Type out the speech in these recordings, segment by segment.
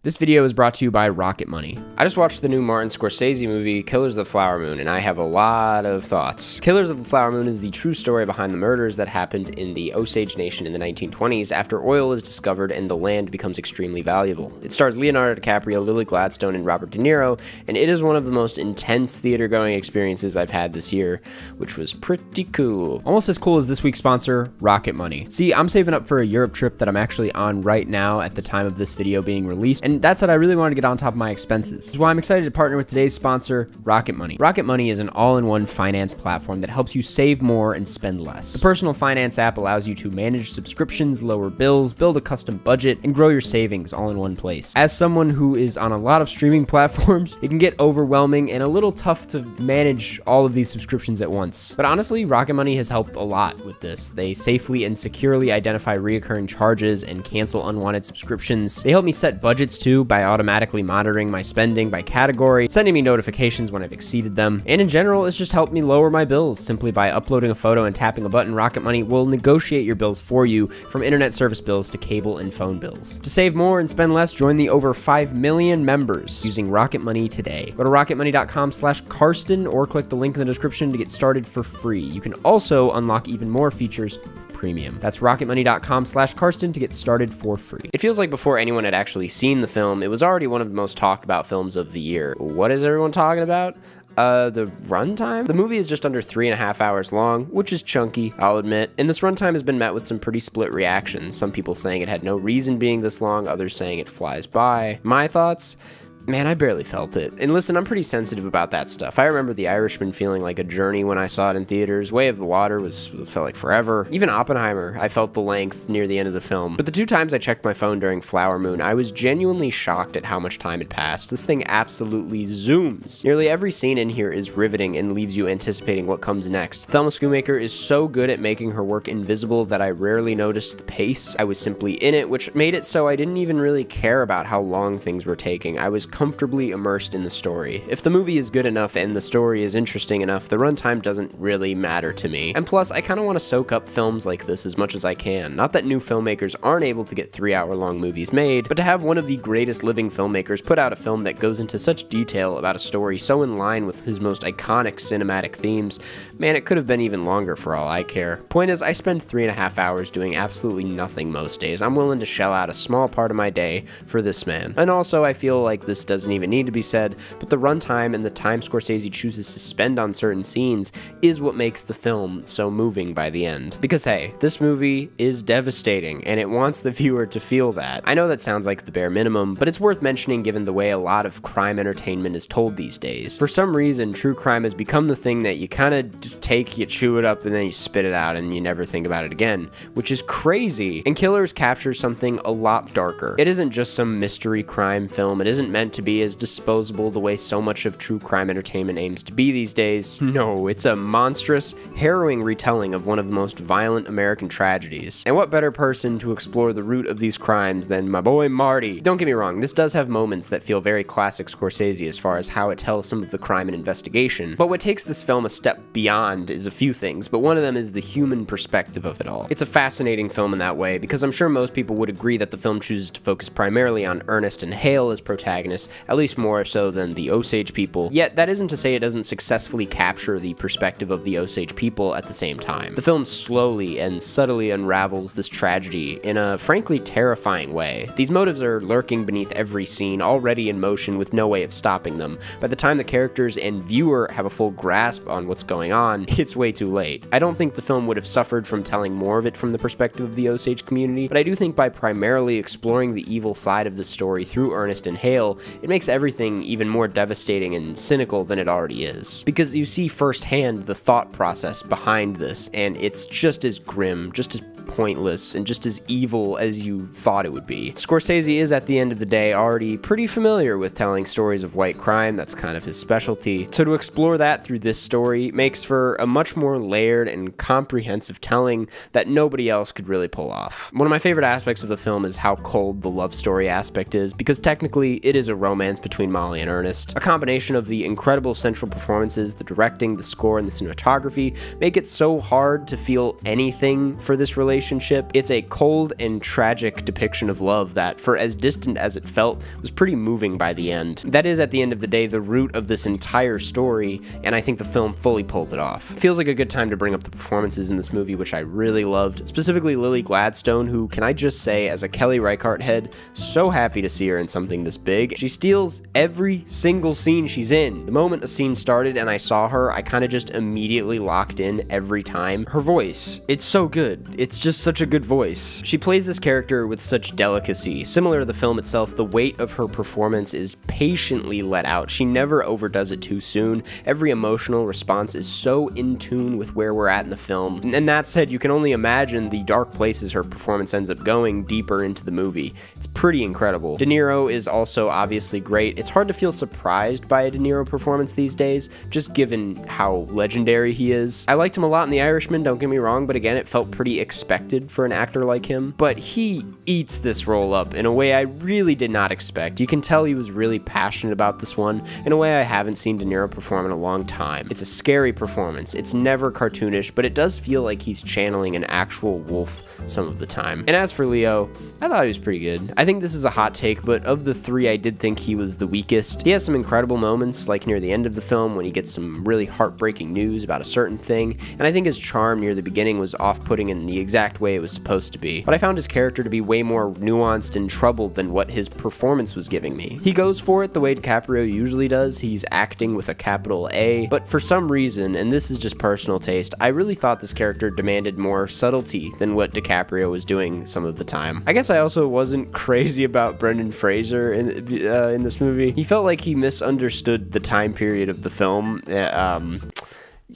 This video is brought to you by Rocket Money. I just watched the new Martin Scorsese movie, Killers of the Flower Moon, and I have a lot of thoughts. Killers of the Flower Moon is the true story behind the murders that happened in the Osage Nation in the 1920s after oil is discovered and the land becomes extremely valuable. It stars Leonardo DiCaprio, Lily Gladstone, and Robert De Niro, and it is one of the most intense theater-going experiences I've had this year, which was pretty cool. Almost as cool as this week's sponsor, Rocket Money. See, I'm saving up for a Europe trip that I'm actually on right now at the time of this video being released, and that said, I really wanted to get on top of my expenses. This is why I'm excited to partner with today's sponsor, Rocket Money. Rocket Money is an all-in-one finance platform that helps you save more and spend less. The personal finance app allows you to manage subscriptions, lower bills, build a custom budget, and grow your savings all in one place. As someone who is on a lot of streaming platforms, it can get overwhelming and a little tough to manage all of these subscriptions at once. But honestly, Rocket Money has helped a lot with this. They safely and securely identify recurring charges and cancel unwanted subscriptions. They help me set budgets too by automatically monitoring my spending by category, sending me notifications when I've exceeded them, and in general, it's just helped me lower my bills simply by uploading a photo and tapping a button. Rocket Money will negotiate your bills for you, from internet service bills to cable and phone bills. To save more and spend less, join the over 5 million members using Rocket Money today. Go to rocketmoney.com/Karsten or click the link in the description to get started for free. You can also unlock even more features premium. That's rocketmoney.com/Karsten to get started for free. It feels like before anyone had actually seen the film, it was already one of the most talked about films of the year. What is everyone talking about? The runtime? The movie is just under 3.5 hours long, which is chunky, I'll admit, and this runtime has been met with some pretty split reactions. Some people saying it had no reason being this long, others saying it flies by. My thoughts? Man, I barely felt it. And listen, I'm pretty sensitive about that stuff. I remember The Irishman feeling like a journey when I saw it in theaters. Way of the Water felt like forever. Even Oppenheimer, I felt the length near the end of the film. But the 2 times I checked my phone during Flower Moon, I was genuinely shocked at how much time had passed. This thing absolutely zooms. Nearly every scene in here is riveting and leaves you anticipating what comes next. Thelma Schoonmaker is so good at making her work invisible that I rarely noticed the pace. I was simply in it, which made it so I didn't even really care about how long things were taking. I was comfortably immersed in the story. If the movie is good enough and the story is interesting enough, the runtime doesn't really matter to me. And plus, I kind of want to soak up films like this as much as I can. Not that new filmmakers aren't able to get 3-hour-long movies made, but to have one of the greatest living filmmakers put out a film that goes into such detail about a story so in line with his most iconic cinematic themes, man, it could have been even longer for all I care. Point is, I spend 3.5 hours doing absolutely nothing most days. I'm willing to shell out a small part of my day for this man. And also, I feel like this doesn't even need to be said, but the runtime and the time Scorsese chooses to spend on certain scenes is what makes the film so moving by the end. Because hey, this movie is devastating, and it wants the viewer to feel that. I know that sounds like the bare minimum, but it's worth mentioning given the way a lot of crime entertainment is told these days. For some reason, true crime has become the thing that you kind of take, you chew it up, and then you spit it out, and you never think about it again, which is crazy. And Killers captures something a lot darker. It isn't just some mystery crime film. It isn't meant to be as disposable the way so much of true crime entertainment aims to be these days. No, it's a monstrous, harrowing retelling of one of the most violent American tragedies. And what better person to explore the root of these crimes than my boy Marty? Don't get me wrong, this does have moments that feel very classic Scorsese as far as how it tells some of the crime and investigation, but what takes this film a step beyond is a few things, but one of them is the human perspective of it all. It's a fascinating film in that way, because I'm sure most people would agree that the film chooses to focus primarily on Ernest and Hale as protagonists, at least more so than the Osage people, yet that isn't to say it doesn't successfully capture the perspective of the Osage people at the same time. The film slowly and subtly unravels this tragedy in a frankly terrifying way. These motives are lurking beneath every scene, already in motion with no way of stopping them. By the time the characters and viewer have a full grasp on what's going on, it's way too late. I don't think the film would have suffered from telling more of it from the perspective of the Osage community, but I do think by primarily exploring the evil side of the story through Ernest and Hale, it makes everything even more devastating and cynical than it already is. Because you see firsthand the thought process behind this, and it's just as grim, just as pointless, and just as evil as you thought it would be. Scorsese is, at the end of the day, already pretty familiar with telling stories of white crime. That's kind of his specialty. So to explore that through this story makes for a much more layered and comprehensive telling that nobody else could really pull off. One of my favorite aspects of the film is how cold the love story aspect is, because technically it is a romance between Molly and Ernest. A combination of the incredible central performances, the directing, the score, and the cinematography make it so hard to feel anything for this relationship relationship. It's a cold and tragic depiction of love that, for as distant as it felt, was pretty moving by the end. That is, at the end of the day, the root of this entire story, and I think the film fully pulls it off. It feels like a good time to bring up the performances in this movie, which I really loved, specifically Lily Gladstone, who, can I just say, as a Kelly Reichardt head, so happy to see her in something this big. She steals every single scene she's in. The moment a scene started and I saw her, I kind of just immediately locked in every time. Her voice, it's so good. It's just such a good voice. She plays this character with such delicacy. Similar to the film itself, the weight of her performance is patiently let out. She never overdoes it too soon. Every emotional response is so in tune with where we're at in the film. And that said, you can only imagine the dark places her performance ends up going deeper into the movie. It's pretty incredible. De Niro is also obviously great. It's hard to feel surprised by a De Niro performance these days, just given how legendary he is. I liked him a lot in The Irishman, don't get me wrong, but again, it felt pretty expected for an actor like him. But he eats this role up in a way I really did not expect. You can tell he was really passionate about this one in a way I haven't seen De Niro perform in a long time. It's a scary performance. It's never cartoonish, but it does feel like he's channeling an actual wolf some of the time. And as for Leo, I thought he was pretty good. I think this is a hot take, but of the three, I did think he was the weakest. He has some incredible moments, like near the end of the film when he gets some really heartbreaking news about a certain thing, and I think his charm near the beginning was off-putting in the exact way it was supposed to be. But I found his character to be way more nuanced and troubled than what his performance was giving me. He goes for it the way DiCaprio usually does. He's acting with a capital A, but for some reason, and this is just personal taste, I really thought this character demanded more subtlety than what DiCaprio was doing some of the time. I guess I also wasn't crazy about Brendan Fraser in this movie. He felt like he misunderstood the time period of the film.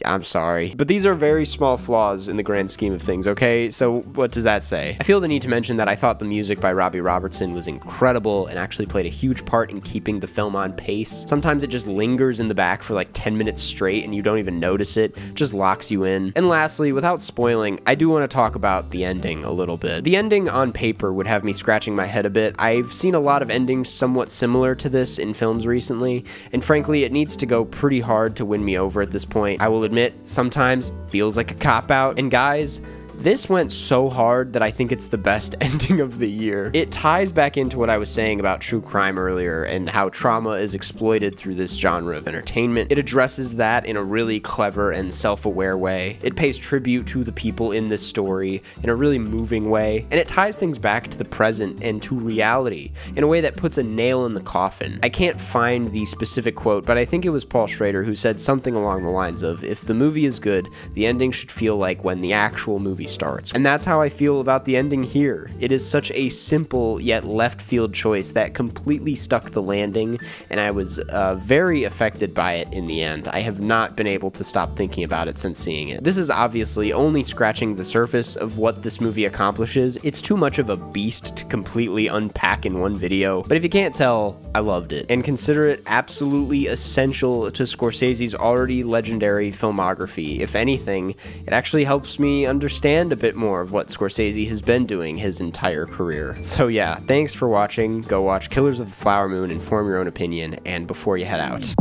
I'm sorry, but these are very small flaws in the grand scheme of things, okay? So what does that say? I feel the need to mention that I thought the music by Robbie Robertson was incredible and actually played a huge part in keeping the film on pace. Sometimes it just lingers in the back for like 10 minutes straight and you don't even notice it, just locks you in. And lastly, without spoiling, I do want to talk about the ending a little bit. The ending on paper would have me scratching my head a bit. I've seen a lot of endings somewhat similar to this in films recently, and frankly, it needs to go pretty hard to win me over at this point. I will admit, sometimes feels like a cop-out. And guys, this went so hard that I think it's the best ending of the year. It ties back into what I was saying about true crime earlier and how trauma is exploited through this genre of entertainment. It addresses that in a really clever and self-aware way. It pays tribute to the people in this story in a really moving way, and it ties things back to the present and to reality in a way that puts a nail in the coffin. I can't find the specific quote, but I think it was Paul Schrader who said something along the lines of, if the movie is good, the ending should feel like when the actual movie starts. And that's how I feel about the ending here. It is such a simple yet left field choice that completely stuck the landing, and I was very affected by it in the end. I have not been able to stop thinking about it since seeing it. This is obviously only scratching the surface of what this movie accomplishes. It's too much of a beast to completely unpack in one video, but if you can't tell, I loved it, and consider it absolutely essential to Scorsese's already legendary filmography. If anything, it actually helps me understand a bit more of what Scorsese has been doing his entire career. So yeah, thanks for watching. Go watch Killers of the Flower Moon and form your own opinion, and before you head out,